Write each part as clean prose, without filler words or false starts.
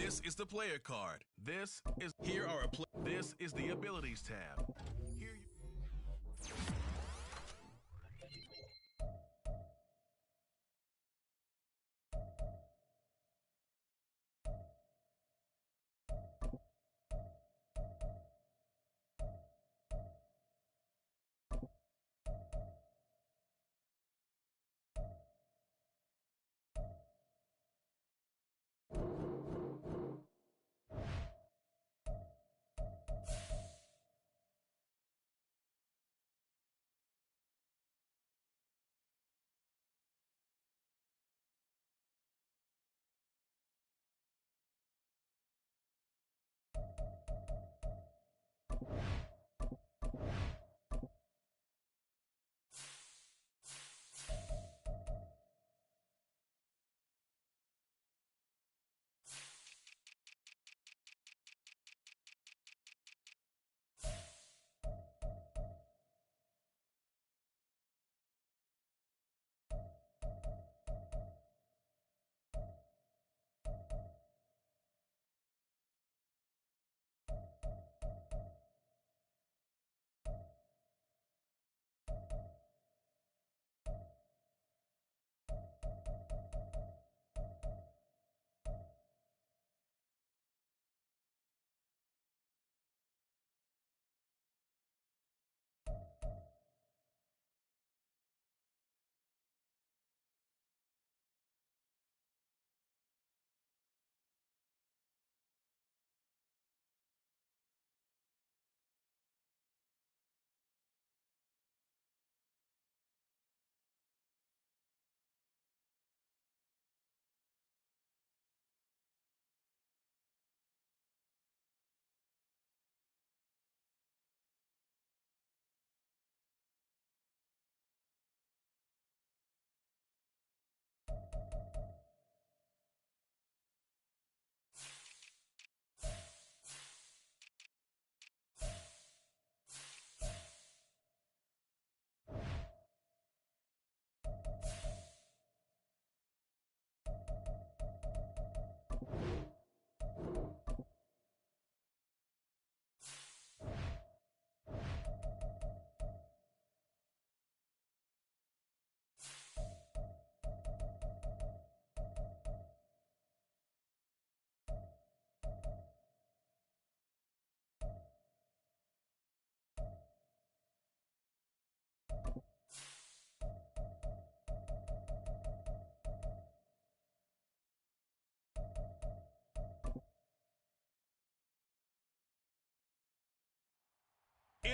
This is the player card. This is This is the abilities tab. Here you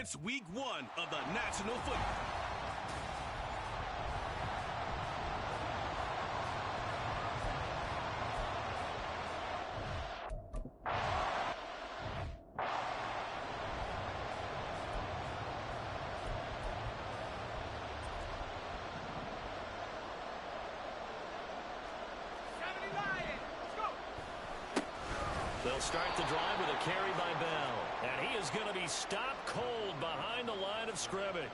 It's week 1 of the National Football. They'll start the drive with a carry by Bell. And he is going to be stopped cold behind the line of scrimmage.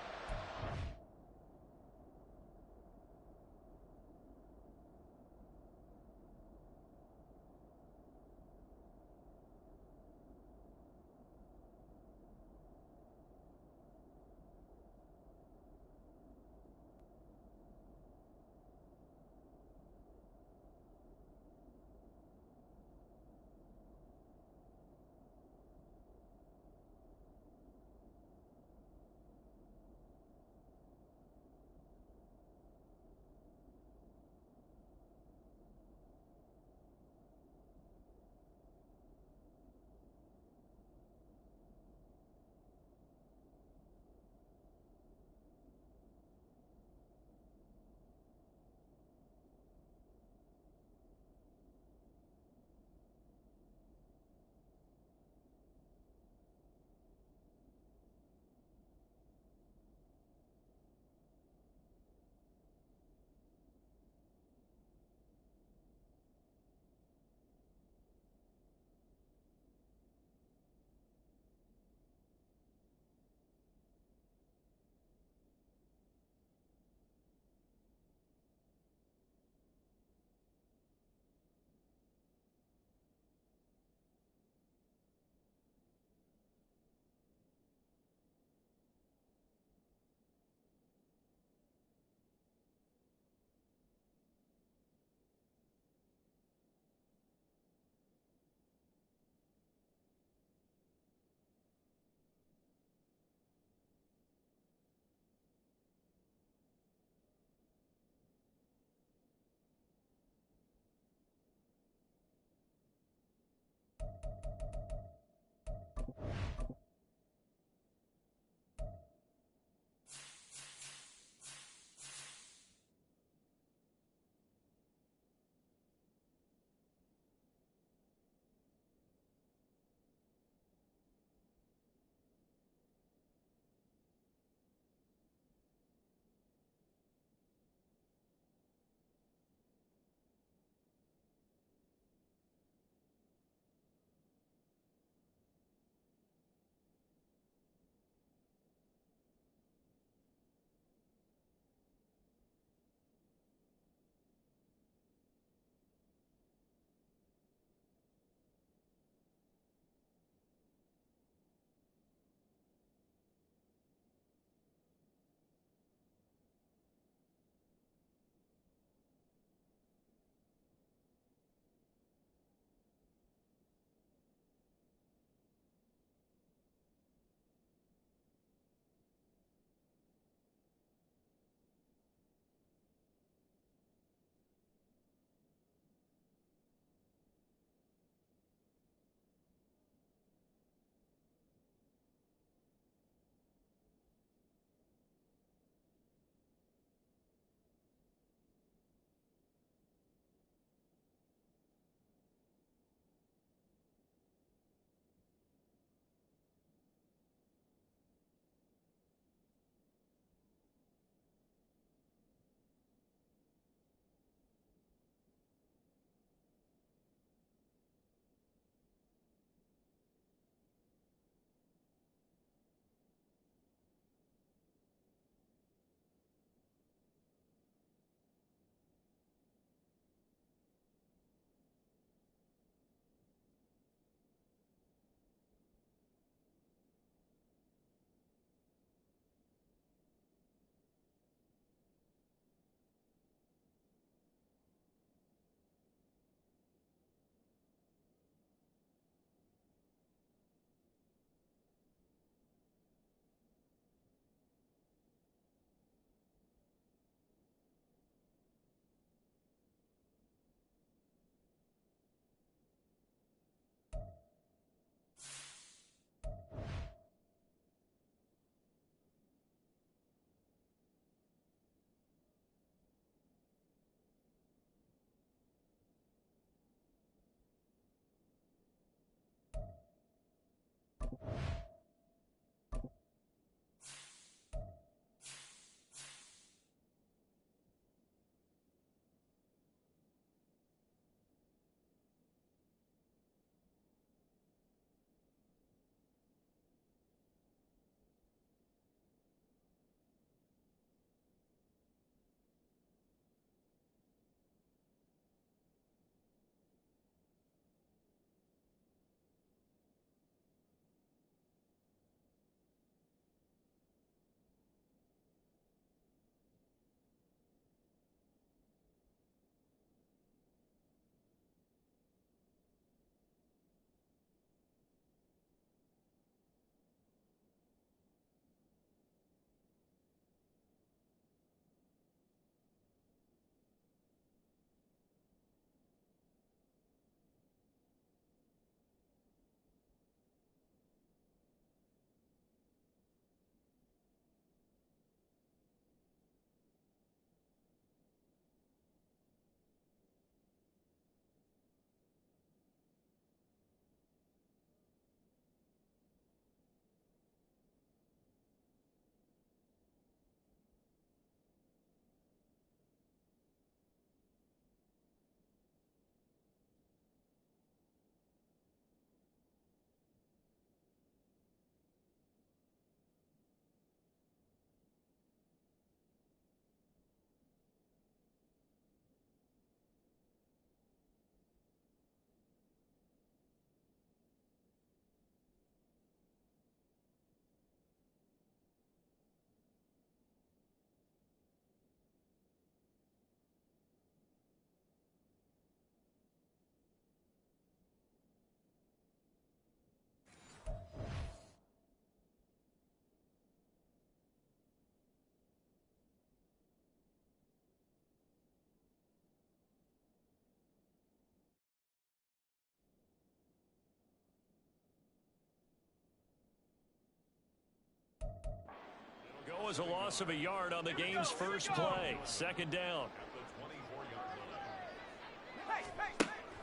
was a loss of a yard on the game's first play. Second down.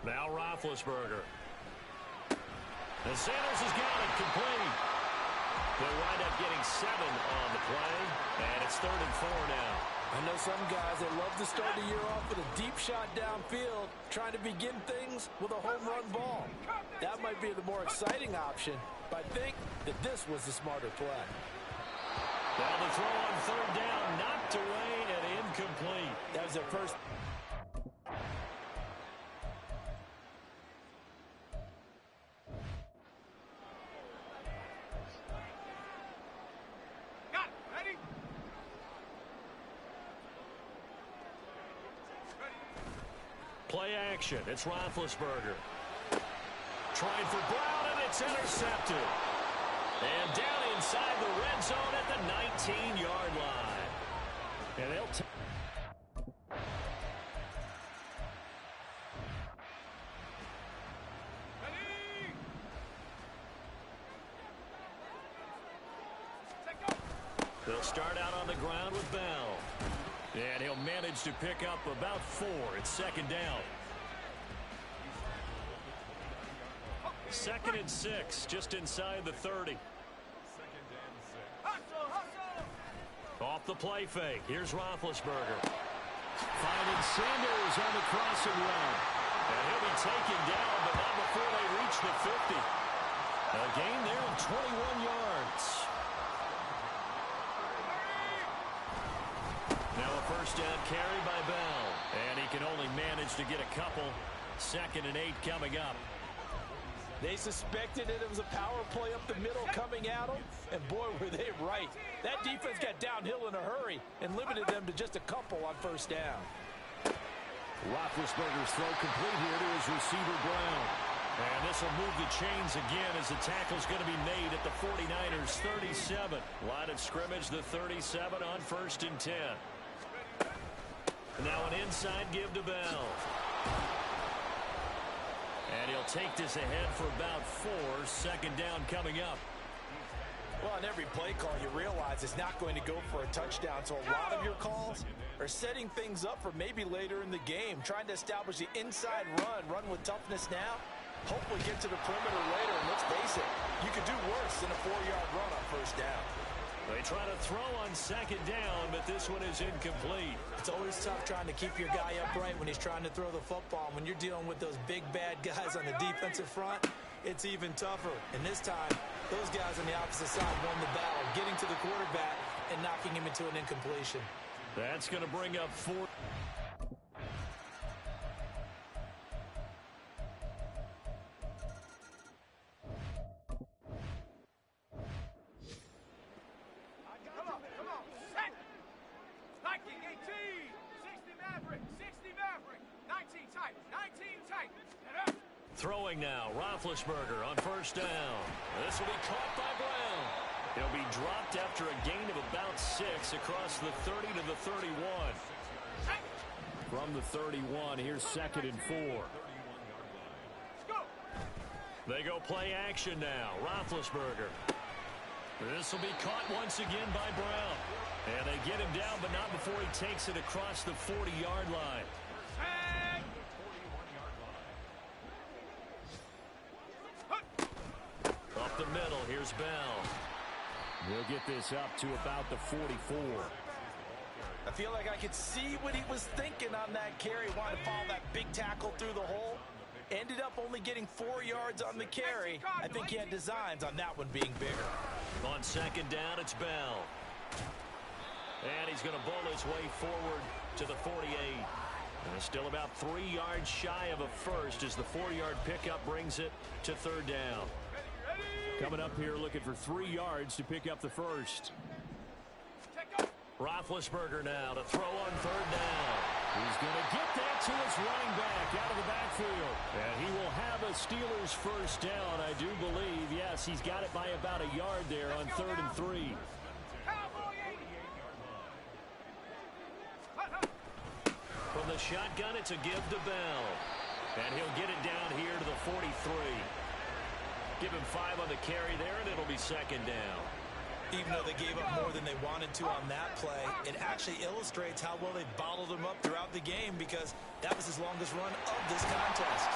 Now Roethlisberger. And Sanders has got it complete. They'll wind up getting 7 on the play, and it's 3rd and 4 now. I know some guys that love to start the year off with a deep shot downfield, trying to begin things with a home run ball. That might be the more exciting option, but I think that this was the smarter play. Now the throw on 3rd down, knocked away and incomplete. That was their first. Play action. It's Roethlisberger. Trying for Brown, and it's intercepted. And down inside the red zone at the 19-yard line. And they'll They'll start out on the ground with Bell. And he'll manage to pick up about 4. It's 2nd down. 2nd and 6, just inside the 30. Off the play fake. Here's Roethlisberger. Finding Sanders on the crossing route. And he'll be taken down, but not before they reach the 50. A gain there of 21 yards. Now a first down carry by Bell. And he can only manage to get a couple. 2nd and 8 coming up. They suspected it was a power play up the middle coming at them, and boy, were they right. That defense got downhill in a hurry and limited them to just a couple on first down. Roethlisberger's throw complete here to his receiver, Brown. And this will move the chains again as the tackle's going to be made at the 49ers' 37. Line of scrimmage, the 37 on 1st and 10. Now an inside give to Bell. And he'll take this ahead for about 4. 2nd down coming up. Well, on every play call, you realize it's not going to go for a touchdown. So a lot of your calls are setting things up for maybe later in the game, trying to establish the inside run with toughness now, hopefully get to the perimeter later. And let's face it, you could do worse than a 4-yard run on first down. They try to throw on 2nd down, but this one is incomplete. It's always tough trying to keep your guy upright when he's trying to throw the football. When you're dealing with those big, bad guys on the defensive front, it's even tougher. And this time, those guys on the opposite side won the battle, getting to the quarterback and knocking him into an incompletion. That's going to bring up 4. Throwing now, Roethlisberger on first down. This will be caught by Brown. He'll be dropped after a gain of about 6 across the 30 to the 31. From the 31, here's 2nd and 4. They go play action now. Roethlisberger. This will be caught once again by Brown. And they get him down, but not before he takes it across the 40-yard line. Up the middle, here's Bell. He'll get this up to about the 44. I feel like I could see what he was thinking on that carry. Wanted to follow that big tackle through the hole. Ended up only getting 4 yards on the carry. I think he had designs on that one being bigger. On 2nd down, it's Bell. And he's going to bowl his way forward to the 48. And still about 3 yards shy of a first as the 4-yard pickup brings it to 3rd down. Coming up here looking for 3 yards to pick up the first. Roethlisberger now to throw on 3rd down. He's going to get that to his running back out of the backfield. And he will have a Steelers first down, I do believe. Yes, he's got it by about a yard there on 3rd and 3. From the shotgun, it's a give to Bell. And he'll get it down here to the 43. Give him 5 on the carry there, and it'll be 2nd down. Even though they gave up more than they wanted to on that play, it actually illustrates how well they bottled them up throughout the game because that was his longest run of this contest.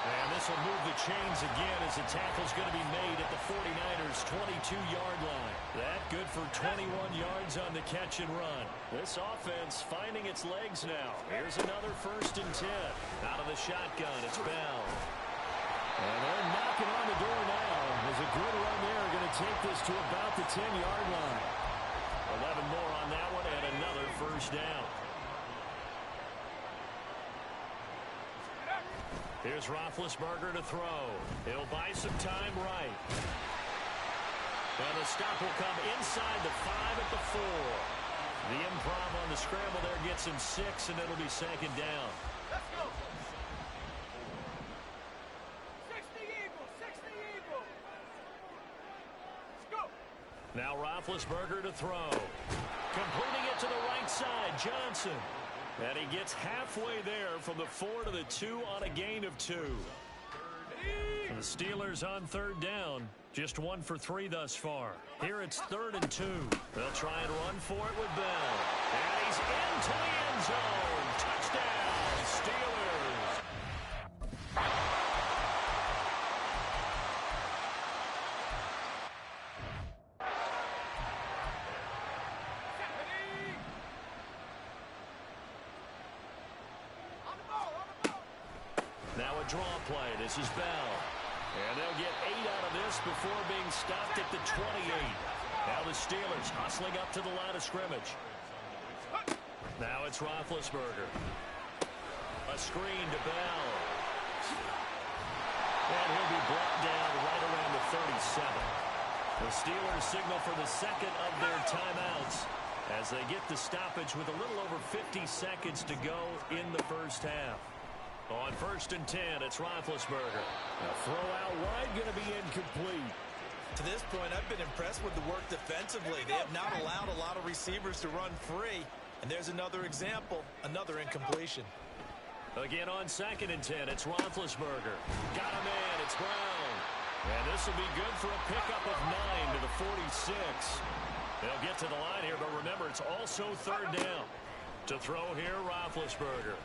And this will move the chains again as the tackle's going to be made at the 49ers' 22-yard line. That good for 21 yards on the catch and run. This offense finding its legs now. Here's another 1st and 10. Out of the shotgun, it's Bell. And they're knocking on the door now. There's a good run there. Going to take this to about the 10-yard line. 11 more on that one and another 1st down. Here's Roethlisberger to throw. He'll buy some time right. And the stop will come inside the 5 at the 4. The improv on the scramble there gets him 6, and it'll be 2nd down. Let's go. 60 Eagles, 60 Eagles. Let's go. Now Roethlisberger to throw. Completing it to the right side, Johnson. And he gets halfway there from the 4 to the 2 on a gain of 2. The Steelers on 3rd down. Just 1 for 3 thus far. Here it's 3rd and 2. They'll try and run for it with Bell. And he's into the end zone. Touchdown, Steelers. Now a draw play. This is Bell. And they'll get 8 out of this before being stopped at the 28. Now the Steelers hustling up to the line of scrimmage. Now it's Roethlisberger. A screen to Bell. And he'll be brought down right around the 37. The Steelers signal for the 2nd of their timeouts as they get the stoppage with a little over 50 seconds to go in the 1st half. On 1st and 10, it's Roethlisberger. A throw out wide going to be incomplete. To this point, I've been impressed with the work defensively. They have not allowed a lot of receivers to run free. And there's another example, another incompletion. Again on 2nd and 10, it's Roethlisberger. Got a man, it's Brown. And this will be good for a pickup of 9 to the 46. They'll get to the line here, but remember, it's also 3rd down. To throw here, Roethlisberger.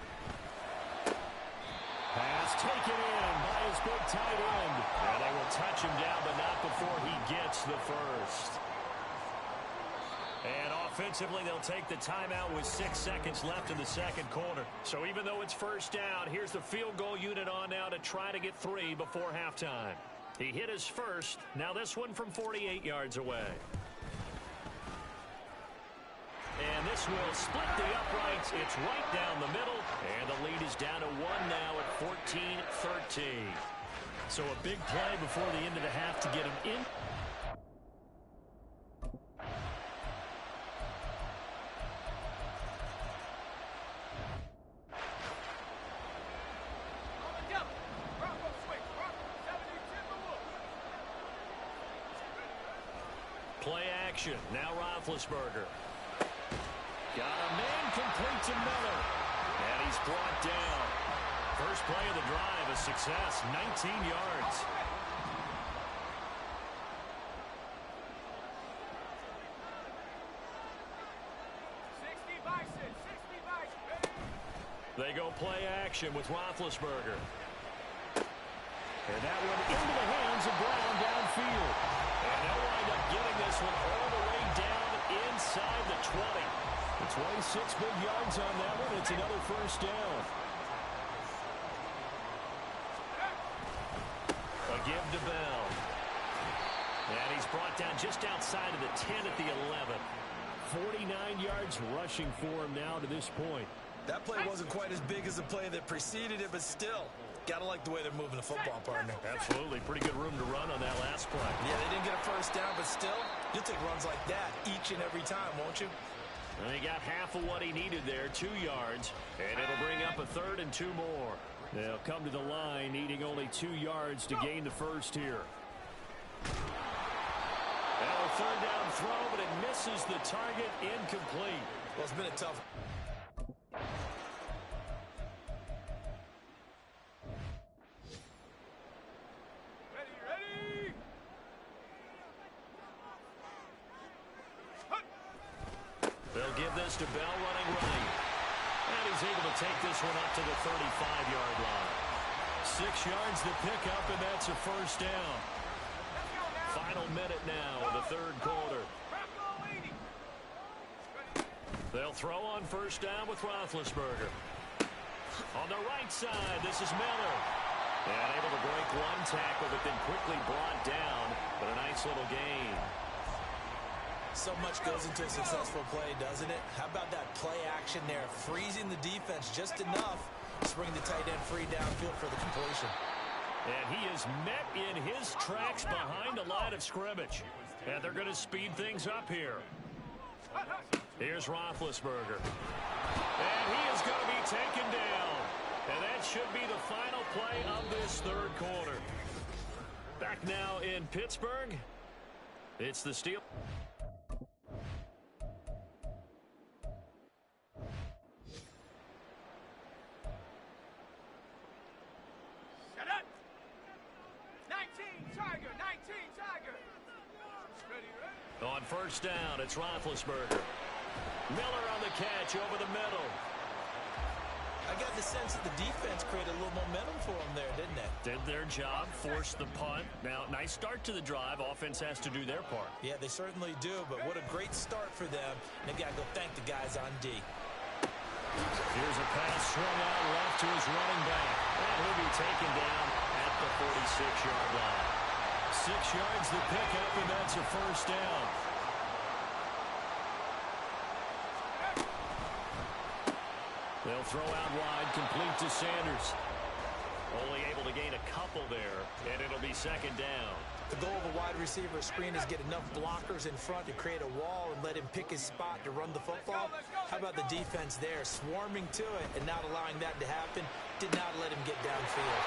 Pass taken in by his big tight end. And they will touch him down, but not before he gets the 1st. And offensively, they'll take the timeout with 6 seconds left in the 2nd quarter. So even though it's 1st down, here's the field goal unit on now to try to get 3 before halftime. He hit his first. Now this one from 48 yards away. And this will split the uprights. It's right down the middle. And the lead is down to 1 now at 14-13. So a big play before the end of the half to get him in. Play action. Now Roethlisberger. Got a man, completes another. And he's brought down. First play of the drive, a success, 19 yards. They go play action with Roethlisberger. And that one into the hands of Brown downfield. And they'll wind up getting this one all the way down inside the 20. The 26 big yards on that one. It's another 1st down. A give to Bell. And he's brought down just outside of the 10 at the 11. 49 yards rushing for him now to this point. That play wasn't quite as big as the play that preceded it, but still, gotta like the way they're moving the football, partner. Absolutely. Pretty good room to run on that last play. Yeah, they didn't get a 1st down, but still, you'll take runs like that each and every time, won't you? And he got half of what he needed there, 2 yards, and it'll bring up a 3rd and 2 more. They'll come to the line needing only 2 yards to gain the 1st here. Now a 3rd down throw, but it misses the target, incomplete. Well, it's been a tough... They'll give this to Bell running right. And he's able to take this one up to the 35-yard line. 6 yards to pick up, and that's a first down. Final minute now of the third quarter. They'll throw on first down with Roethlisberger. On the right side, this is Miller. And able to break one tackle, but then quickly brought down. But a nice little gain. So much goes into a successful play, doesn't it? How about that play action there? Freezing the defense just enough to bring the tight end free downfield for the completion. And he is met in his tracks behind the line of scrimmage. And they're going to speed things up here. Here's Roethlisberger. And he is going to be taken down. And that should be the final play of this third quarter. Back now in Pittsburgh. It's the Steelers. On first down, it's Roethlisberger. Miller on the catch over the middle. I got the sense that the defense created a little momentum for them there, didn't it? Did their job, forced the punt. Now, nice start to the drive. Offense has to do their part. Yeah, they certainly do, but what a great start for them. And they got to go thank the guys on D. Here's a pass swung out left to his running back. And he'll be taken down at the 46-yard line. 6 yards to pick up, and that's a first down. They'll throw out wide, complete to Sanders. Only able to gain a couple there, and it'll be second down. The goal of a wide receiver screen is get enough blockers in front to create a wall and let him pick his spot to run the football. How about the defense there, swarming to it and not allowing that to happen? Did not let him get downfield.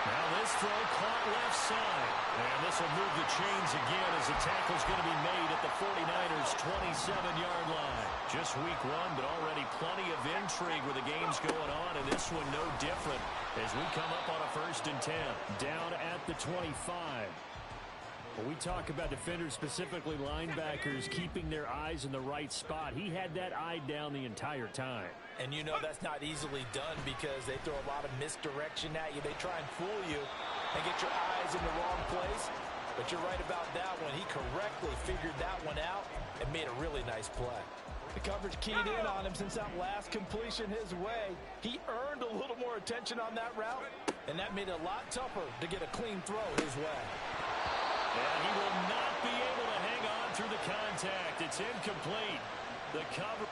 Now this throw caught left side. And this will move the chains again as the tackle's going to be made at the 49ers' 27-yard line. Just week one, but already plenty of intrigue with the games going on, and this one no different as we come up on a 1st and 10. Down at the 25. When we talk about defenders, specifically linebackers, keeping their eyes in the right spot, he had that eye down the entire time. And you know that's not easily done because they throw a lot of misdirection at you. They try and fool you and get your eyes in the wrong place. But you're right about that one. He correctly figured that one out and made a really nice play. The coverage keyed in on him since that last completion his way. He earned a little more attention on that route, and that made it a lot tougher to get a clean throw his way. And he will not be able to hang on through the contact. It's incomplete. The cover.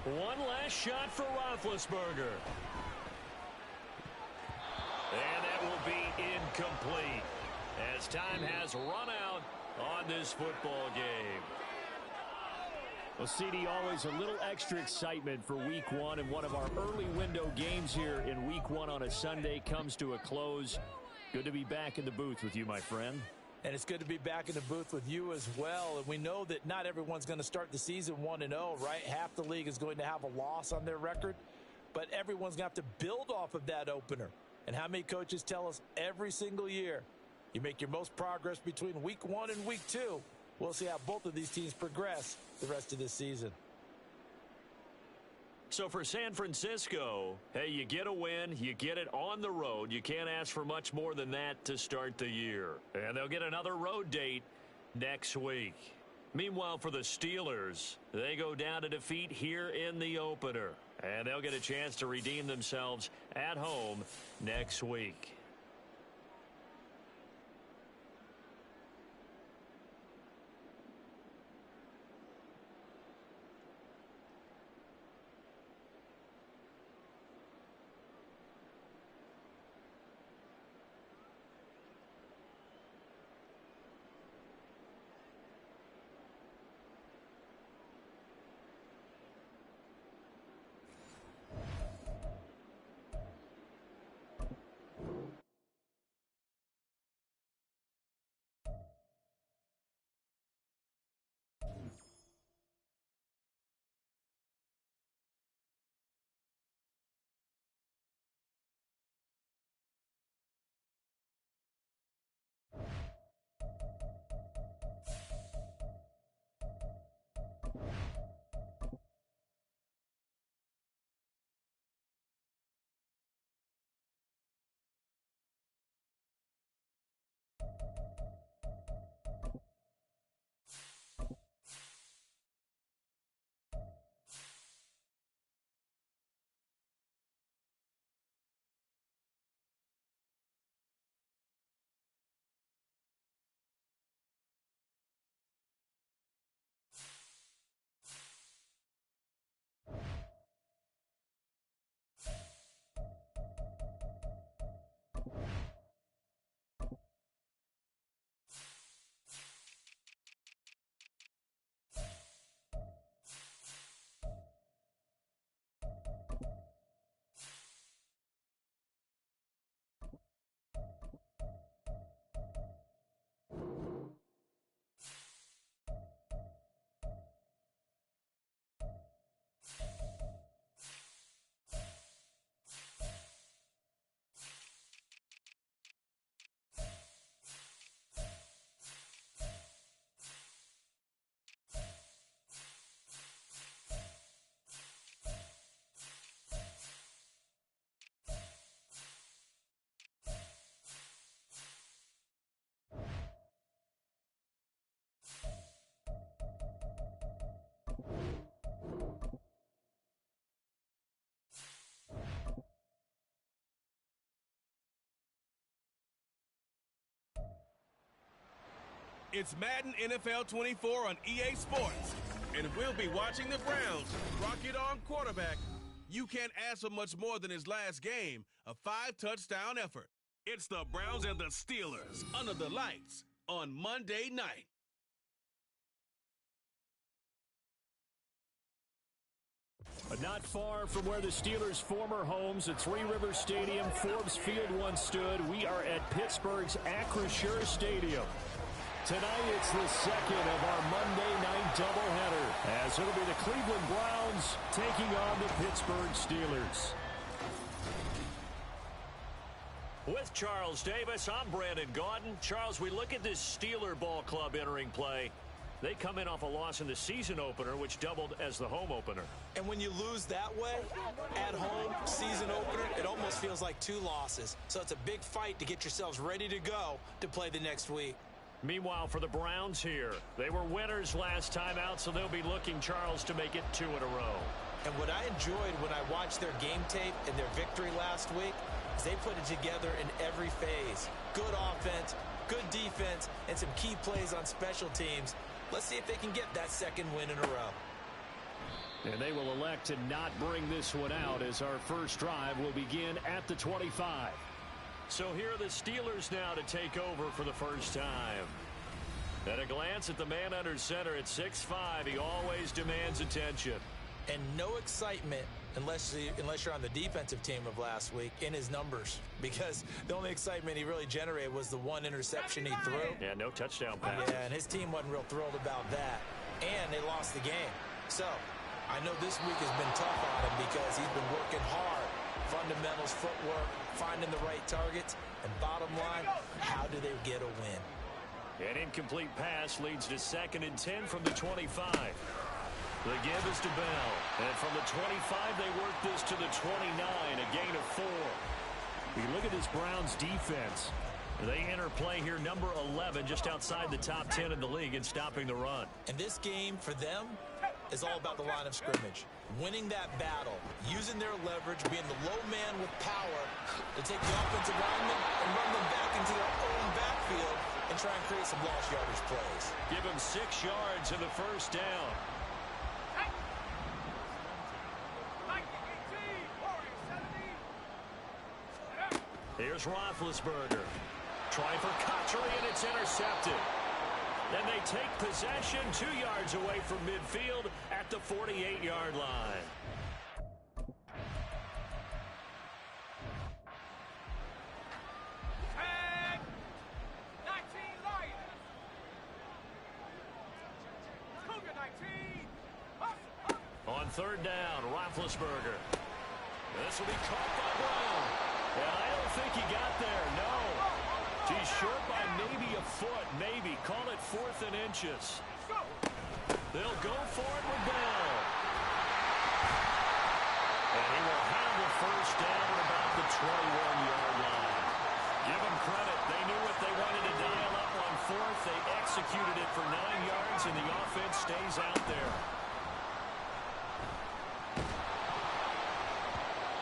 One last shot for Roethlisberger. And that will be incomplete as time has run out on this football game. Well, CD, always a little extra excitement for week one, and one of our early window games here in week one on a Sunday comes to a close. Good to be back in the booth with you, my friend. And it's good to be back in the booth with you as well. And we know that not everyone's going to start the season 1-0, right? Half the league is going to have a loss on their record. But everyone's going to have to build off of that opener. And how many coaches tell us every single year, you make your most progress between week 1 and week 2. We'll see how both of these teams progress the rest of this season. So for San Francisco, hey, you get a win, you get it on the road. You can't ask for much more than that to start the year. And they'll get another road date next week. Meanwhile, for the Steelers, they go down to defeat here in the opener. And they'll get a chance to redeem themselves at home next week. It's Madden NFL 24 on EA Sports. And we'll be watching the Browns rock it on quarterback. You can't ask for much more than his last game, a 5-touchdown effort. It's the Browns and the Steelers under the lights on Monday night. But not far from where the Steelers' former homes at Three Rivers Stadium, Forbes Field once stood, we are at Pittsburgh's Acrisure Stadium. Tonight, it's the second of our Monday night doubleheader, as it'll be the Cleveland Browns taking on the Pittsburgh Steelers. With Charles Davis, I'm Brandon Gaudin. Charles, we look at this Steeler ball club entering play. They come in off a loss in the season opener, which doubled as the home opener. And when you lose that way, at home, season opener, it almost feels like 2 losses. So it's a big fight to get yourselves ready to go to play the next week. Meanwhile, for the Browns here, they were winners last time out, so they'll be looking, Charles, to make it 2 in a row. And what I enjoyed when I watched their game tape and their victory last week is they put it together in every phase. Good offense, good defense, and some key plays on special teams. Let's see if they can get that second win in a row. And they will elect to not bring this one out, as our first drive will begin at the 25. So here are the Steelers now to take over for the first time. At a glance at the man under center at 6'5", he always demands attention. And no excitement unless you're on the defensive team of last week in his numbers, because the only excitement he really generated was the 1 interception he threw. Yeah, no touchdown pass. Yeah, and his team wasn't real thrilled about that. And they lost the game. So I know this week has been tough on him because he's been working hard. Fundamentals, footwork, finding the right targets, and bottom line, how do they get a win? An incomplete pass leads to 2nd and 10 from the 25. The give is to Bell. And from the 25, they work this to the 29, a gain of 4. We look at this Browns defense. They enter play here, number 11, just outside the top 10 in the league in stopping the run. And this game, for them, is all about the line of scrimmage. Winning that battle, using their leverage, being the low man with power to take the offensive linemen and run them back into their own backfield and try and create some lost yardage plays. Give them 6 yards in the first down. Here's Roethlisberger. Trying for Cotchery, and it's intercepted. Then they take possession 2 yards away from midfield at the 48-yard line. Tag! 19 Lions! Cougar 19! On 3rd down, Roethlisberger. This will be caught by Brown. And I don't think he got there, no. He's short by maybe a foot, maybe. Call it 4th and inches. They'll go for it with Bell. And he will have the first down at about the 21-yard line. Give them credit. They knew what they wanted to dial up on 4th. They executed it for 9 yards, and the offense stays out there.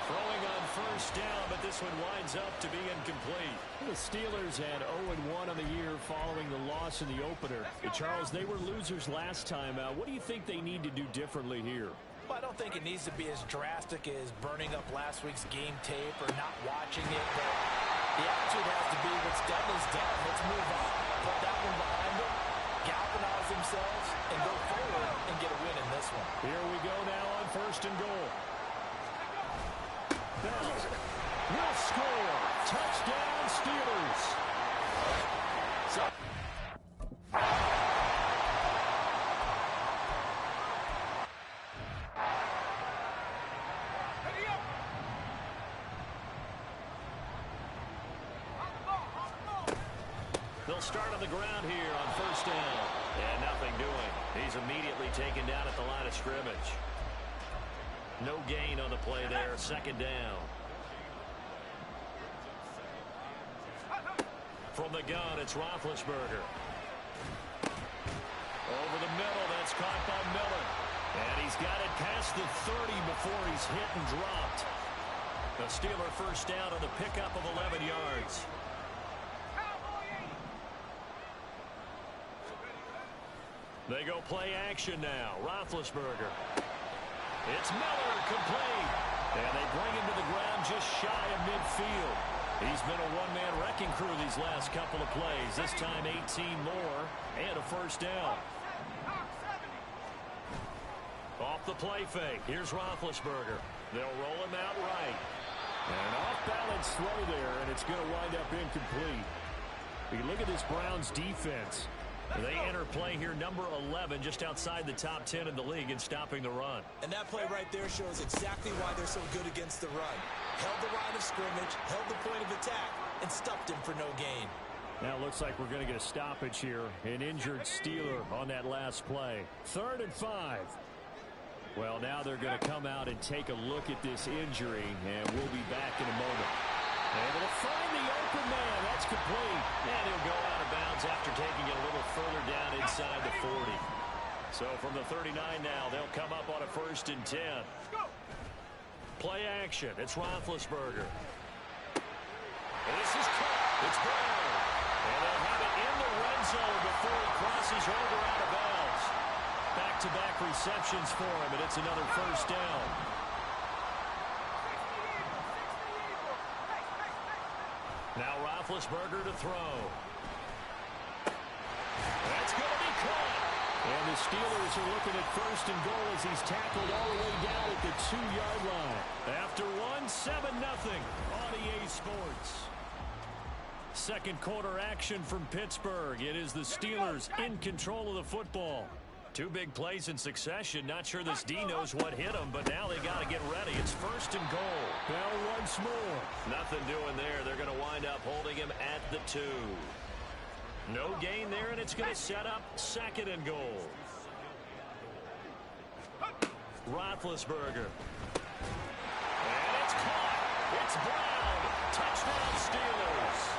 Throwing on first down, but this one winds up to be incomplete. The Steelers had 0-1 on the year following the loss in the opener. Charles, they were losers last time out. What do you think they need to do differently here? Well, I don't think it needs to be as drastic as burning up last week's game tape or not watching it. But the attitude has to be what's done is done. Let's move on. Put that one behind them, galvanize themselves, and go forward and get a win in this one. Here we go now on 1st and goal. Bell will score. Touchdown, Steelers. They'll start on the ground here on 1st down. And nothing doing. He's immediately taken down at the line of scrimmage. No gain on the play there. 2nd down. From the gun, it's Roethlisberger. Over the middle, that's caught by Miller. And he's got it past the 30 before he's hit and dropped. The Steeler first down on the pickup of 11 yards. They go play action now. Roethlisberger. It's Miller, complete. And they bring him to the ground just shy of midfield. He's been a one-man wrecking crew these last couple of plays. This time 18 more and a first down. Off the play fake. Here's Roethlisberger. They'll roll him out right. An off-balance throw there, and it's going to wind up incomplete. You look at this Browns defense. They enter play here, number 11, just outside the top 10 in the league in stopping the run. And that play right there shows exactly why they're so good against the run. Held the line of scrimmage, held the point of attack, and stuffed him for no gain. Now it looks like we're going to get a stoppage here. An injured Steeler on that last play. 3rd and 5. Well, now they're going to come out and take a look at this injury, and we'll be back in a moment. Able to find the open man. That's complete. And he'll go out of bounds after taking it a little further down inside the 40. So from the 39 now, they'll come up on a 1st and 10. Play action. It's Roethlisberger. This is caught. It's Brown. And they'll have it in the red zone before he crosses over out of bounds. Back-to-back receptions for him, and it's another first down. Now Roethlisberger to throw. That's going to be caught. And the Steelers are looking at 1st and goal as he's tackled all the way down at the 2-yard line. After 7-0 on EA Sports. Second quarter action from Pittsburgh. It is the Steelers in control of the football. 2 big plays in succession. Not sure this D knows what hit him, but now they got to get ready. It's 1st and goal. Bell once more. Nothing doing there. They're going to wind up holding him at the 2. No gain there, and it's going to set up 2nd and goal. Roethlisberger. And it's caught. It's Brown. Touchdown Steelers.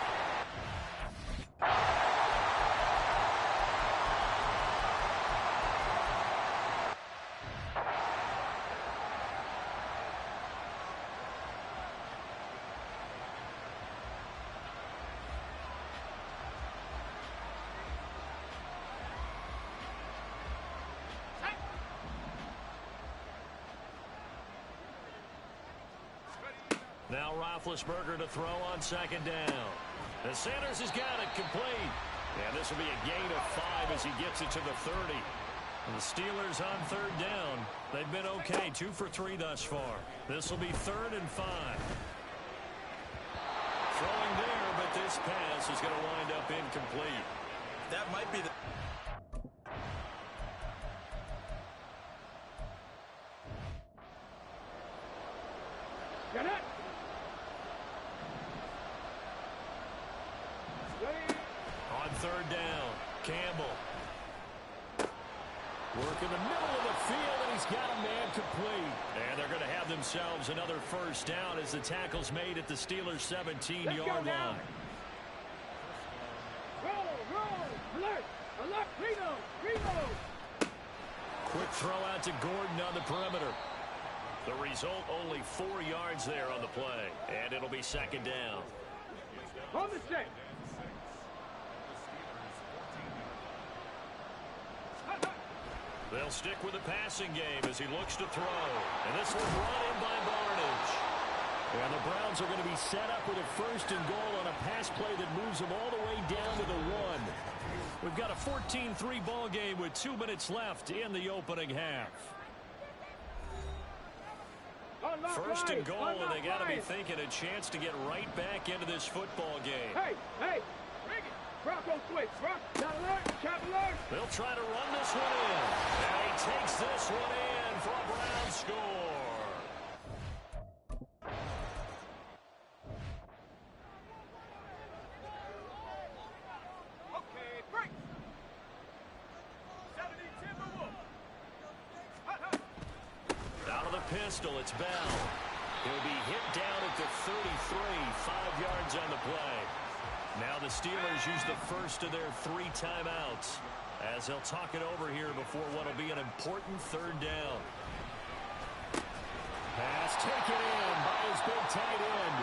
Now Roethlisberger to throw on 2nd down. And Sanders has got it complete. And this will be a gain of 5 as he gets it to the 30. And the Steelers on 3rd down. They've been okay, 2 for 3 thus far. This will be 3rd and 5. Throwing there, but this pass is going to wind up incomplete. That might be the... Get it! On 3rd down, Campbell. Work in the middle of the field, and he's got a man complete. And they're going to have themselves another first down as the tackle's made at the Steelers' 17-yard line. Roll! Alert! Alert! Reload! Quick throw out to Gordon on the perimeter. The result, only 4 yards there on the play. And it'll be 2nd down. On the stick! They'll stick with the passing game as he looks to throw. And this one brought in by Barnage. And the Browns are going to be set up with a 1st and goal on a pass play that moves them all the way down to the 1. We've got a 14-3 ball game with 2 minutes left in the opening half. 1st and goal, and they got to be thinking a chance to get right back into this football game. Hey! Bring it! Bronco switch! Shot alert! Shot alert! They'll try to run this one in. And he takes this one in for a Brown score. Okay, break! 70 Timberwolves! Out of the pistol, it's Bell. He'll be hit down at the 33, 5 yards on the play. Now the Steelers use the first of their 3 timeouts as they'll talk it over here before what will be an important 3rd down. Pass taken in by his big tight end.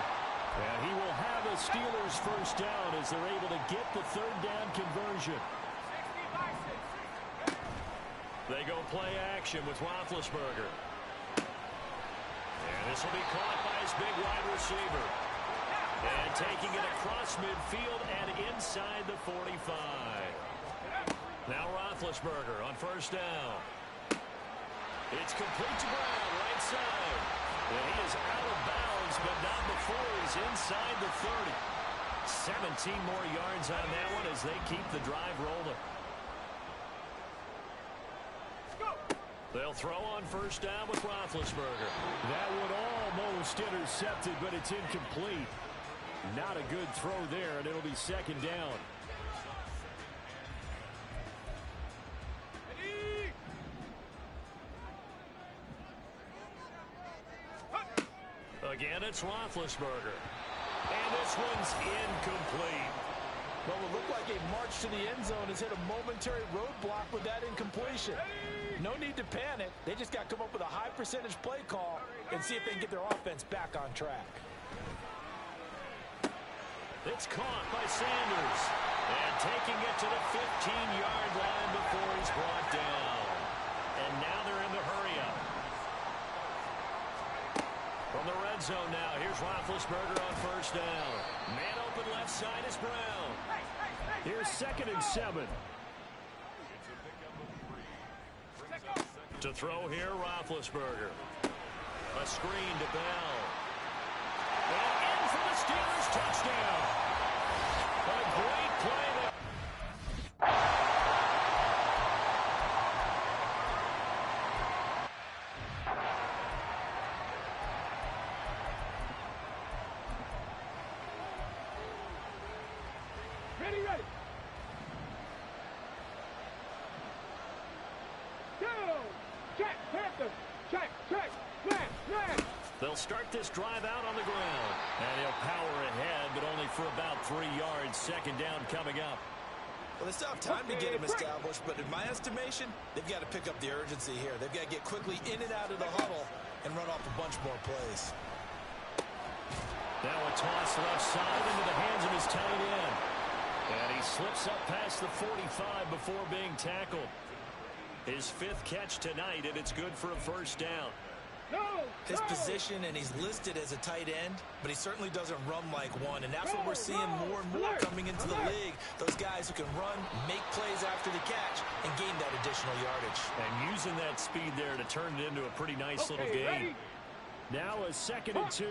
And he will have a Steelers first down as they're able to get the 3rd down conversion. They go play action with Roethlisberger. And this will be caught by his big wide receiver. And taking it across midfield and inside the 45. Now Roethlisberger on first down. It's complete to Brown, right side. And he is out of bounds, but not before he's inside the 30. 17 more yards on that one as they keep the drive rolling. They'll throw on first down with Roethlisberger. That one almost intercepted, but it's incomplete. Not a good throw there, and it'll be second down. Again, it's Roethlisberger. And this one's incomplete. Well, it looked like a march to the end zone has hit a momentary roadblock with that incompletion. No need to panic. They just got to come up with a high percentage play call and see if they can get their offense back on track. It's caught by Sanders. And taking it to the 15-yard line before he's brought down. And now they're in the hurry-up. From the red zone now, here's Roethlisberger on first down. Man open left side is Brown. Here's 2nd and 7. To throw here, Roethlisberger. A screen to Bell. And in for the Steelers touchdown. A great play there. Ready. Go! Check, Panther! Check! Flash! They'll start this drive out on the ground. And he'll power ahead, but only for about 3 yards. Second down coming up. Well, they still have time to get him established, but in my estimation, they've got to pick up the urgency here. They've got to get quickly in and out of the huddle and run off a bunch more plays. Now a toss left side into the hands of his tight end. And he slips up past the 45 before being tackled. His 5th catch tonight, and it's good for a first down. His position, and he's listed as a tight end, but he certainly doesn't run like one, and that's what we're seeing more and more coming into the league. Those guys who can run, make plays after the catch, and gain that additional yardage. And using that speed there to turn it into a pretty nice little game. Now a 2nd and 2.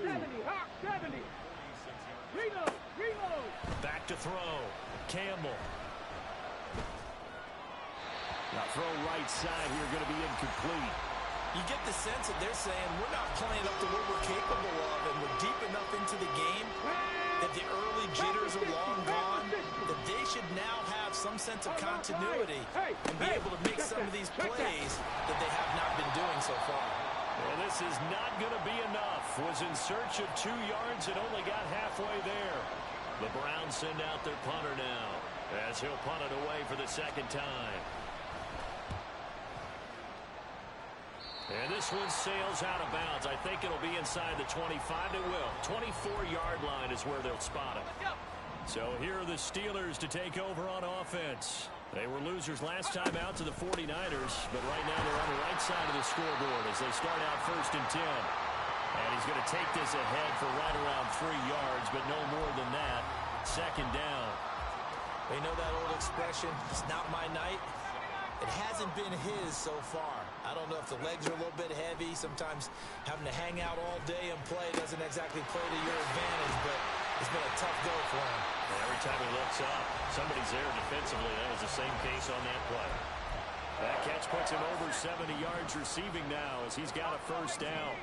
70. Reload. Back to throw. Campbell. Now throw right side here, going to be incomplete. You get the sense that they're saying we're not playing up to what we're capable of, and we're deep enough into the game that the early jitters are long gone, that they should now have some sense of continuity and be able to make some of these plays that they have not been doing so far. Well, this is not going to be enough. Was in search of 2 yards and only got halfway there. The Browns send out their punter now as he'll punt it away for the 2nd time. And this one sails out of bounds. I think it'll be inside the 25. It will. 24-yard line is where they'll spot it. So here are the Steelers to take over on offense. They were losers last time out to the 49ers, but right now they're on the right side of the scoreboard as they start out 1st and 10. And he's going to take this ahead for right around 3 yards, but no more than that. 2nd down. They know that old expression, it's not my night. It hasn't been his so far. I don't know if the legs are a little bit heavy. Sometimes having to hang out all day and play doesn't exactly play to your advantage, but it's been a tough go for him. And every time he looks up, somebody's there defensively. That was the same case on that play. That catch puts him over 70 yards receiving now as he's got a 1st down.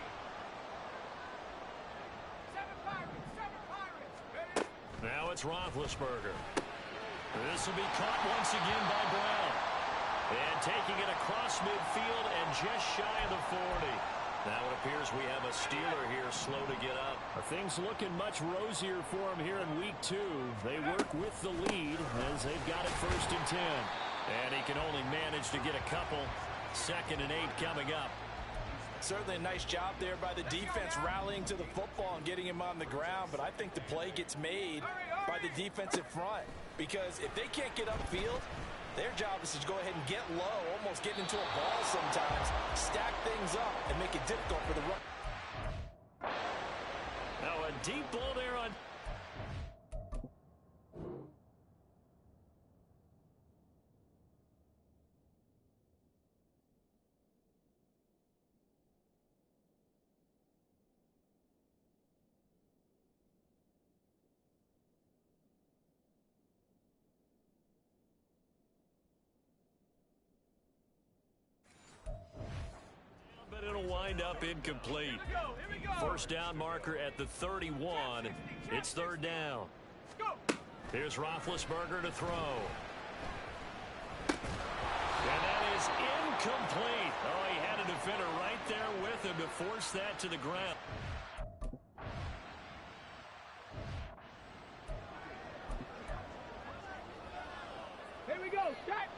Now it's Roethlisberger. This will be caught once again by Brown. And taking it across midfield and just shy of the 40. Now it appears we have a Steeler here slow to get up. Things looking much rosier for him here in week 2. They work with the lead as they've got it 1st and 10. And he can only manage to get a couple. 2nd and 8 coming up. Certainly a nice job there by the defense rallying to the football and getting him on the ground, but I think the play gets made by the defensive front because if they can't get upfield, Their job is to go ahead and get low, almost get into a ball sometimes, stack things up, and make it difficult for the run. Now a deep ball there on. But it'll wind up incomplete. First down marker at the 31. It's third down. Here's Roethlisberger to throw. And that is incomplete. Oh, he had a defender right there with him to force that to the ground. Here we go, set.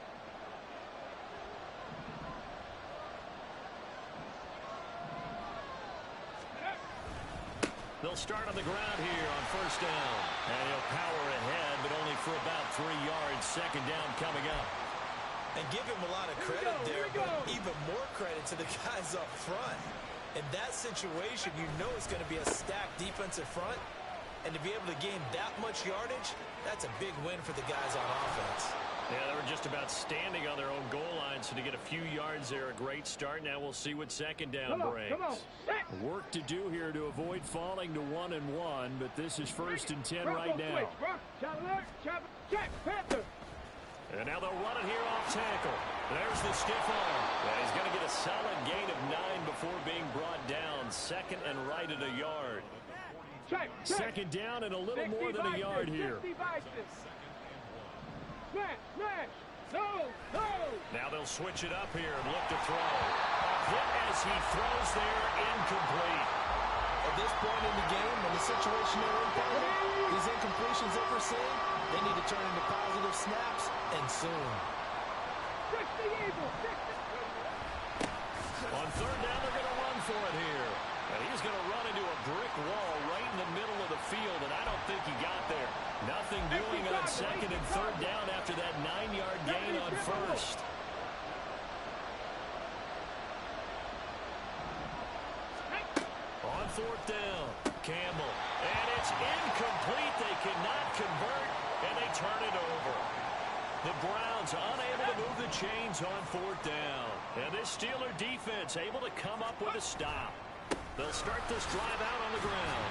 They'll start on the ground here on first down. And he'll power ahead, but only for about 3 yards. Second down coming up. And give him a lot of credit there, but even more credit to the guys up front. In that situation, you know it's going to be a stacked defensive front. And to be able to gain that much yardage, that's a big win for the guys on offense. Yeah, they were just about standing on their own goal line, so to get a few yards there, a great start. Now we'll see what second down brings. Come on. Work to do here to avoid falling to 1-1, but this is first and 10 right now. Check, Panther. And now they'll run it here off tackle. There's the stiff arm. And he's going to get a solid gain of 9 before being brought down. Second and right at a yard. Check. Second down and a little more than a yard here. Smash. No. Now they'll switch it up here and look to throw. A hit as he throws there, incomplete. At this point in the game, in the situation they're in, these incompletions that we're seeing, they need to turn into positive snaps, and soon. On third down, they're going to run for it here. And he's going to run into a brick wall right in the middle of the field, and I don't think he got there. Nothing doing on second and third down after that 9-yard gain on first. On fourth down, Campbell. And it's incomplete. They cannot convert, and they turn it over. The Browns unable to move the chains on fourth down. And this Steeler defense able to come up with a stop. They'll start this drive out on the ground.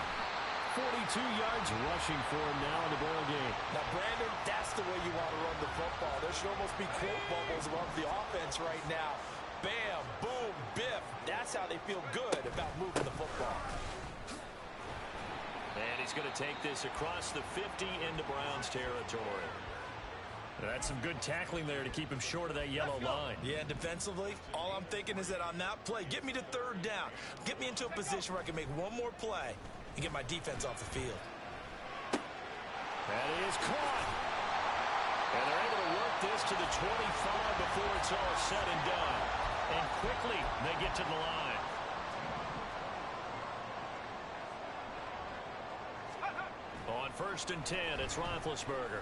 42 yards rushing for him now in the ball game. Now, Brandon, that's the way you want to run the football. There should almost be quote bubbles above the offense right now. Bam, boom, biff. That's how they feel good about moving the football. And he's going to take this across the 50 into Browns territory. That's some good tackling there to keep him short of that yellow line. Yeah, defensively, all I'm thinking is that on that play, get me to third down. Get me into a position where I can make one more play and get my defense off the field. That is caught. And they're able to work this to the 25 before it's all said and done. And quickly, they get to the line. On first and 10, it's Roethlisberger.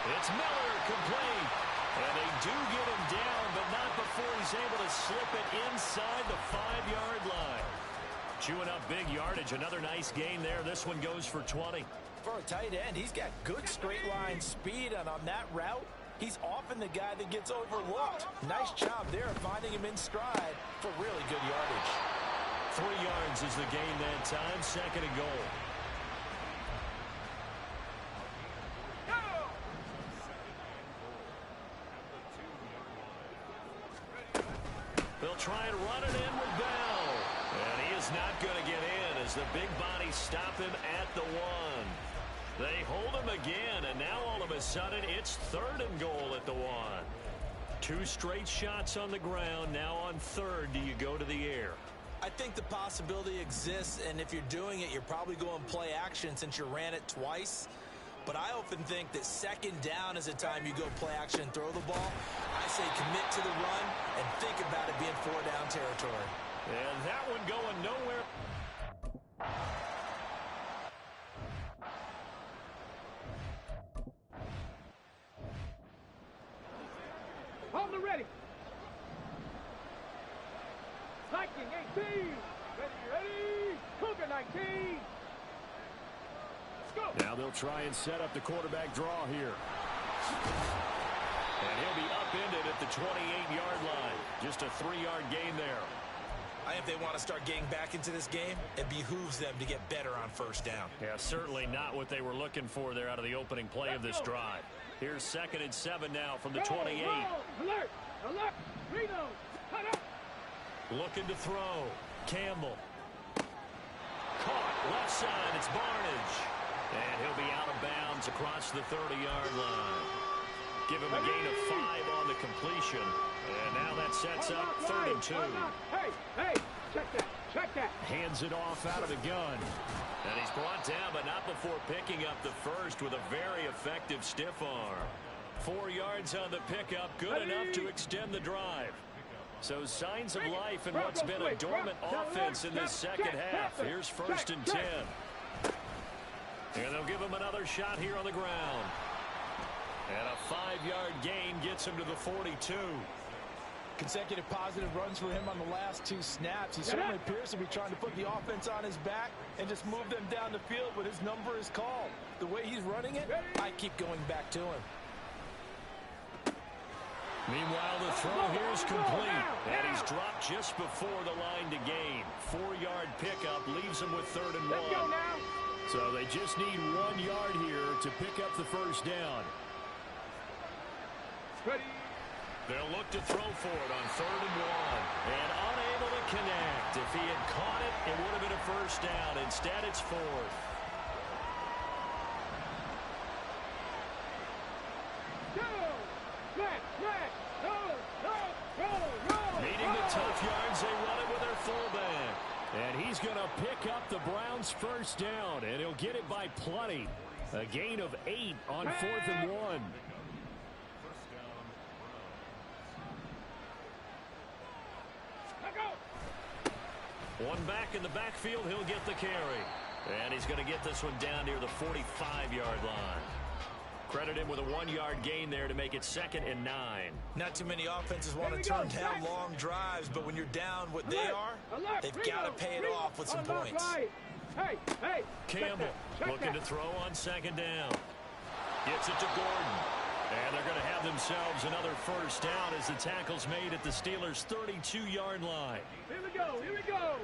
It's Miller, complete. And they do get him down, but not before he's able to slip it inside the 5-yard line. Chewing up big yardage. Another nice gain there. This one goes for 20. For a tight end, he's got good straight line speed, and on that route, he's often the guy that gets overlooked. Nice job there finding him in stride for really good yardage. 3 yards is the gain that time. Second and goal. They'll try and run it in with Bell. And he is not going to get in as the big bodies stop him at the 1. They hold him again, and now all of a sudden it's third and goal at the 1. 2 straight shots on the ground. Now on third, do you go to the air? I think the possibility exists, and if you're doing it, you're probably going play action since you ran it twice. But I often think that second down is a time you go play action and throw the ball. I say commit to the run and think about it being 4-down territory. And that one going nowhere. Viking 18. Ready. Cougar 19. Let's go. Now they'll try and set up the quarterback draw here. And he'll be upended at the 28-yard line. Just a 3-yard gain there. I think if they want to start getting back into this game, it behooves them to get better on first down. Yeah, certainly not what they were looking for there out of the opening play of this drive. Here's 2nd and 7 now from the 28. Alert! Alert! Reno! Cut up! Looking to throw. Campbell. Caught. Left side. It's Barnage. And he'll be out of bounds across the 30-yard line. Give him a gain of 5 on the completion. And now that sets up 3rd and 2. Hey, check that. Hands it off out of the gun. And he's brought down, but not before picking up the first with a very effective stiff arm. 4 yards on the pickup, good enough to extend the drive. So signs of life in what's been a dormant offense in this second half. Here's 1st and 10. And they'll give him another shot here on the ground. And a 5-yard gain gets him to the 42. Consecutive positive runs for him on the last 2 snaps. He certainly appears to be trying to put the offense on his back and just move them down the field, but his number is called. The way he's running it, I keep going back to him. Meanwhile, the throw here is complete. And he's dropped just before the line to gain. 4-yard pickup leaves him with 3rd and 1. So they just need 1 yard here to pick up the first down. They'll look to throw for it on 3rd and 1. And unable to connect. If he had caught it, it would have been a first down. Instead, it's 4th. Needing the tough yards, they run it with their fullback. And he's going to pick up the Browns' first down, and he'll get it by plenty. A gain of 8 on 4th and 1. One back in the backfield, he'll get the carry. And he's going to get this one down near the 45-yard line. Credit him with a 1-yard gain there to make it 2nd and 9. Not too many offenses want to turn down long drives, but when you're down what they are, they've got to pay it off with some points. Hey, Campbell looking to throw on 2nd down. Gets it to Gordon. And they're going to have themselves another first down as the tackle's made at the Steelers' 32-yard line. Here we go.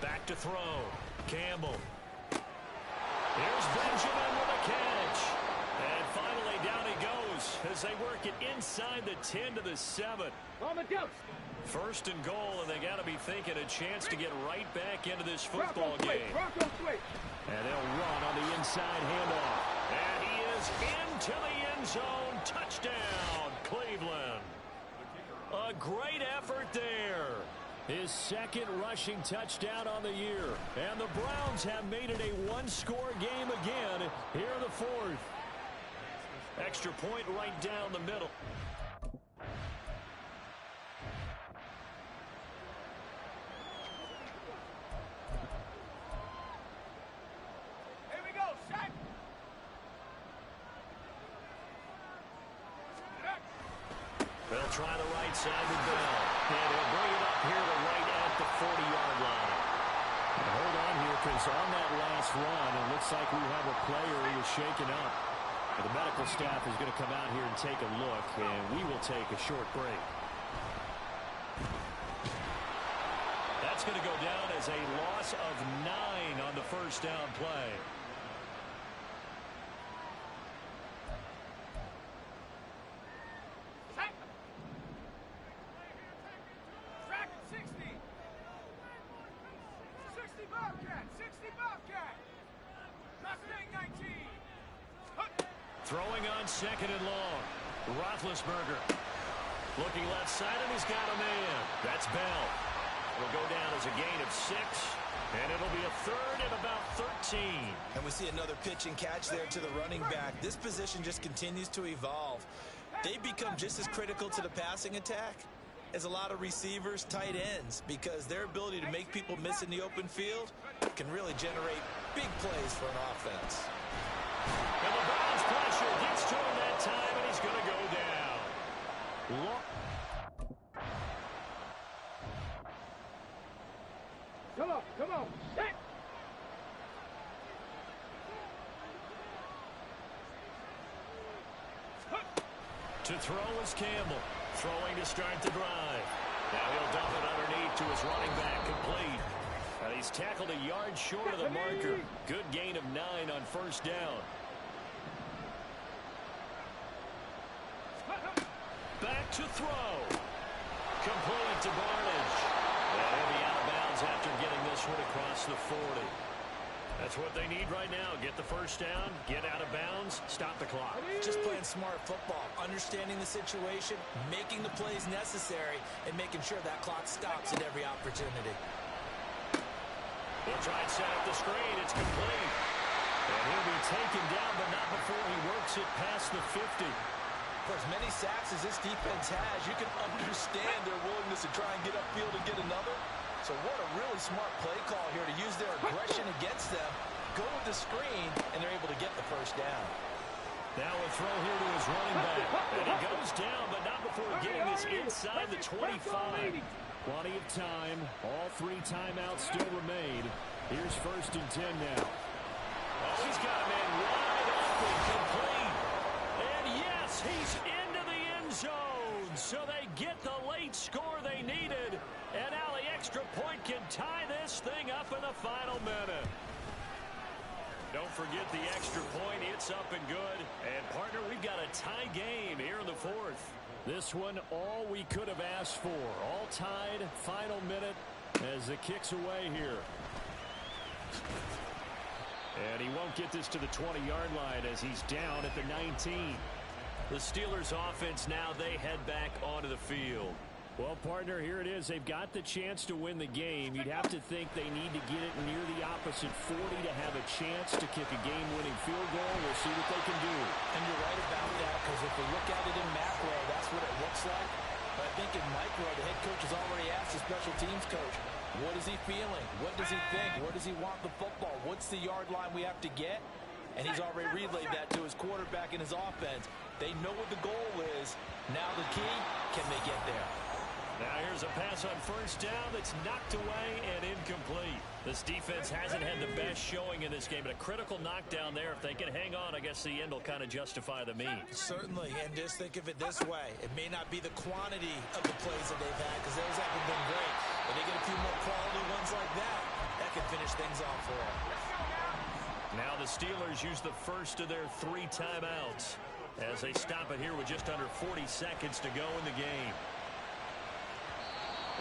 Back to throw. Campbell. Here's Benjamin with a catch. And finally down he goes as they work it inside the 10 to the 7. On the ghost. 1st and goal, and they got to be thinking a chance to get right back into this football game. And they'll run on the inside handoff. And he is into the end zone. Touchdown, Cleveland. A great effort there. His 2nd rushing touchdown on the year. And the Browns have made it a 1-score game again here in the 4th. Extra point right down the middle. Here we go, set. They'll try the right side with Bell. And he'll bring it up here to right at the 40-yard line. Now hold on here, because on that last run, it looks like we have a player who is shaken up. And the medical staff is going to come out here and take a look, and we will take a short break. That's going to go down as a loss of 9 on the first down play. Throwing on 2nd and long. Roethlisberger looking left side, and he's got a man. That's Bell. It'll go down as a gain of 6, and it'll be a 3rd and about 13. And we see another pitch and catch there to the running back. This position just continues to evolve. They become just as critical to the passing attack as a lot of receivers, tight ends, because their ability to make people miss in the open field can really generate big plays for an offense. And the Browns pressure gets to him that time, and he's going to go down. Come on. Set. To throw is Campbell. Throwing to start the drive. Now he'll dump it underneath to his running back, complete. And he's tackled a yard short of the marker. Good gain of 9 on first down. Back to throw. Complete to Barnage. And he'll be out of bounds after getting this one across the 40. That's what they need right now. Get the first down, get out of bounds, stop the clock. Just playing smart football, understanding the situation, making the plays necessary, and making sure that clock stops at every opportunity. He'll try and set up the screen. It's complete. And he'll be taken down, but not before he works it past the 50. For as many sacks as this defense has, you can understand their willingness to try and get upfield and get another. So what a really smart play call here to use their aggression against them, go with the screen, and they're able to get the first down. Now a throw here to his running back. And he goes down, but not before getting this inside the 25. Plenty of time. All 3 timeouts still remain. Here's 1st and 10 now. Oh, he's got a man wide open, complete. And yes, he's into the end zone. So they get the late score they needed. And now the extra point can tie this thing up in the final minute. Don't forget the extra point. It's up and good. And, partner, we've got a tie game here in the 4th. This one, all we could have asked for. All tied, final minute as it kicks away here. And he won't get this to the 20-yard line as he's down at the 19. The Steelers' offense now, they head back onto the field. Well, partner, here it is. They've got the chance to win the game. You'd have to think they need to get it near the opposite 40 to have a chance to kick a game-winning field goal. We'll see what they can do. And you're right about that, because if we look at it in macro, that's what it looks like. But I think in micro, the head coach has already asked the special teams coach, what is he feeling? What does he think? Where does he want the football? What's the yard line we have to get? And he's already relayed that to his quarterback and his offense. They know what the goal is. Now the key, can they get there? Now here's a pass on first down that's knocked away and incomplete. This defense hasn't had the best showing in this game, but a critical knockdown there. If they can hang on, I guess the end will kind of justify the means. Certainly, and just think of it this way. It may not be the quantity of the plays that they've had, because those haven't been great, but they get a few more quality ones like that. That can finish things off for them. Now the Steelers use the first of their 3 timeouts as they stop it here with just under 40 seconds to go in the game.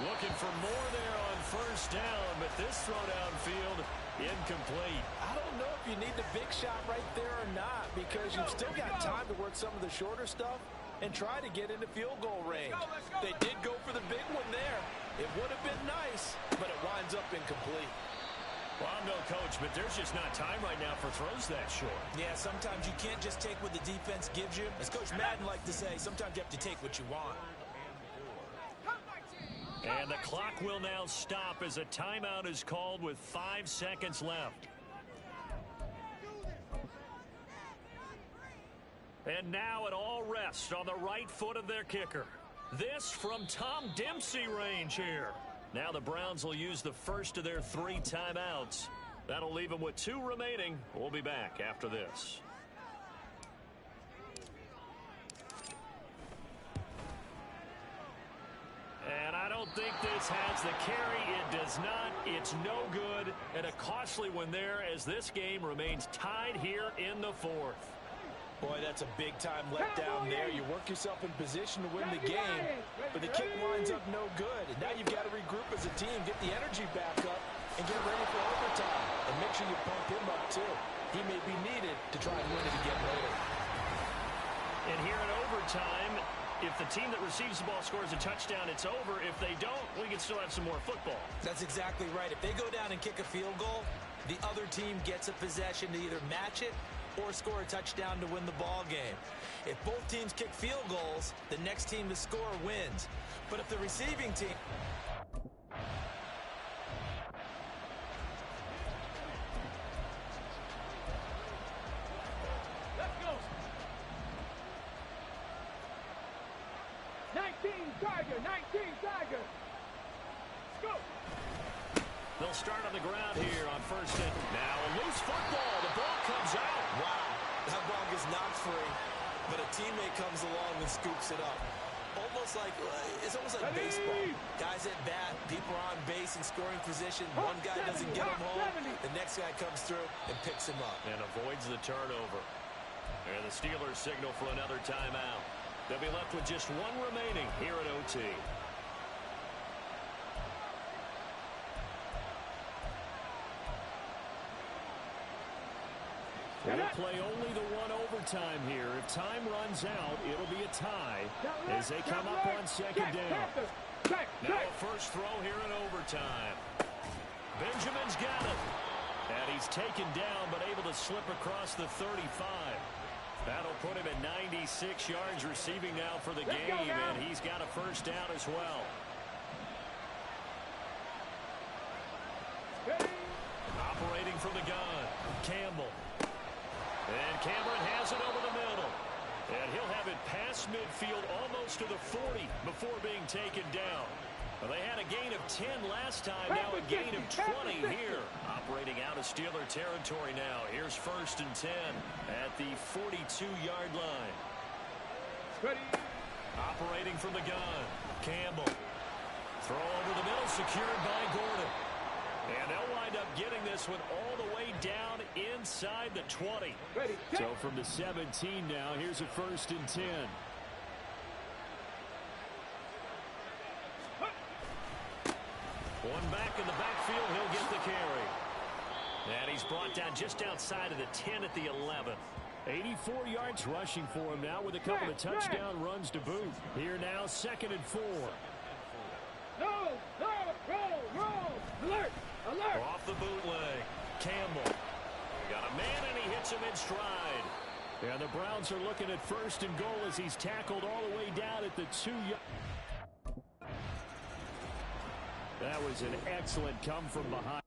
Looking for more there on first down, but this throw downfield incomplete. I don't know if you need the big shot right there or not, because you've still got time to work some of the shorter stuff and try to get into field goal range. They did go for the big one there. It would have been nice, but it winds up incomplete. Well, I'm no coach, but there's just not time right now for throws that short. Yeah, sometimes you can't just take what the defense gives you. As Coach Madden liked to say, sometimes you have to take what you want. And the clock will now stop as a timeout is called with 5 seconds left. And now it all rests on the right foot of their kicker. This from Tom Dempsey range here. Now the Browns will use the first of their 3 timeouts. That'll leave them with 2 remaining. We'll be back after this. And I don't think this has the carry. It does not. It's no good. And a costly one there as this game remains tied here in the 4th. Boy, that's a big-time letdown there. You work yourself in position to win the game, but the kick winds up no good. And now you've got to regroup as a team, get the energy back up, and get ready for overtime. And make sure you pump him up, too. He may be needed to try and win it again later. And here in overtime, if the team that receives the ball scores a touchdown, it's over. If they don't, we can still have some more football. That's exactly right. If they go down and kick a field goal, the other team gets a possession to either match it or score a touchdown to win the ball game. If both teams kick field goals, the next team to score wins. But if the receiving team... Let's go. 19 Tiger, 19 Tiger. Go. They'll start on the ground here on first and now a loose football. The ball comes out. Wow, that ball gets knocked free, but a teammate comes along and scoops it up. It's almost like baseball. Guys at bat, people are on base in scoring position. One guy doesn't get him home, the next guy comes through and picks him up. And avoids the turnover. And the Steelers signal for another timeout. They'll be left with just one remaining here at OT. We'll play only the one overtime here. If time runs out, it'll be a tie as they come up on second down. Now a first throw here in overtime. Benjamin's got it. And he's taken down but able to slip across the 35. That'll put him at 96 yards receiving now for the game, and he's got a first down as well. Operating from the gun, Campbell. And Cameron has it over the middle. And he'll have it past midfield almost to the 40 before being taken down. Well, they had a gain of 10 last time, now a gain of 20 here. Operating out of Steeler territory now. Here's first and 10 at the 42-yard line. Operating from the gun, Campbell. Throw over the middle, secured by Gordon. And they'll wind up getting this one all the way down inside the 20. So from the 17 now, here's a first and 10. One back in the backfield, he'll get the carry. And he's brought down just outside of the 10 at the 11. 84 yards rushing for him now with a couple of touchdown runs to boot. Here now, second and 4. No, roll, alert, alert. Off the bootleg, Campbell. Got a man and he hits him in stride. And the Browns are looking at first and goal as he's tackled all the way down at the 2-yard. That was an excellent come from behind.